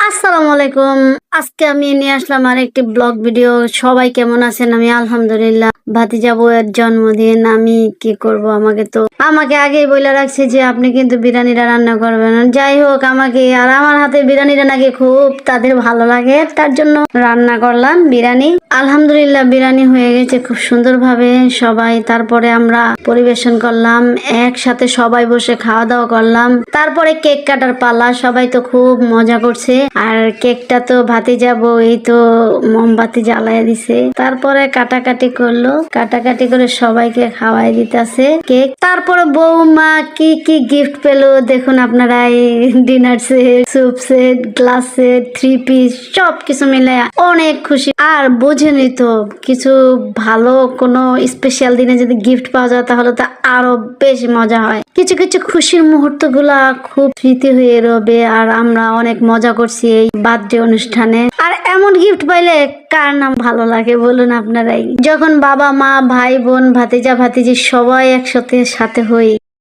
আসসালামু আলাইকুম। আজকে আমি নিয়ে আসলাম আর একটি ব্লগ ভিডিও। সবাই কেমন আছেন? আমি আলহামদুলিল্লাহ। ভাতিজা বউয়ের জন্মদিন, আমি কি করব? আমাকে আগেই বলে রাখছে যে আপনি কিন্তু বিরিয়ানিটা রান্না করবেন। যাই হোক, আমাকে আর আমার হাতে বিরিয়ানিটা নাকি খুব তাদের ভালো লাগে, তার জন্য রান্না করলাম বিরিয়ানি। আলহামদুলিল্লাহ, বিরিয়ানি হয়ে গেছে খুব সুন্দরভাবে। সবাই তারপরে আমরা পরিবেশন করলাম, একসাথে সবাই বসে খাওয়া দাওয়া করলাম। তারপরে কেক কাটার পালা, সবাই তো খুব মজা করছে। আর কেকটা তো ভাতিজা বউ এই তো মোমবাতি জ্বালায় দিছে, তারপরে কাটাকাটি করলো, কাটাকাটি করে সবাইকে খাওয়াই দিতেছে কেক। তারপরে বৌমা কি কি গিফট পেলো দেখুন আপনারা। এই dinner set, soup set, glass set, 3 piece সব কিছু মিলে অনেক খুশি। আর বোঝেনি তো, কিছু ভালো কোনো স্পেশাল দিনে যদি গিফট পাওয়া যায় তাহলে তো আরো বেশি মজা হয়। কিছু কিছু খুশির মুহূর্ত গুলা খুব স্মৃতি হয়ে রবে। আর আমরা অনেক মজা করছি এই বার্থডে অনুষ্ঠানে। আর এমন গিফট পাইলে কার নাম ভালো লাগে বলুন আপনারাই? যখন বাবা মা ভাই বোন ভাতিজা ভাতিজি সবাই একসাথে হই,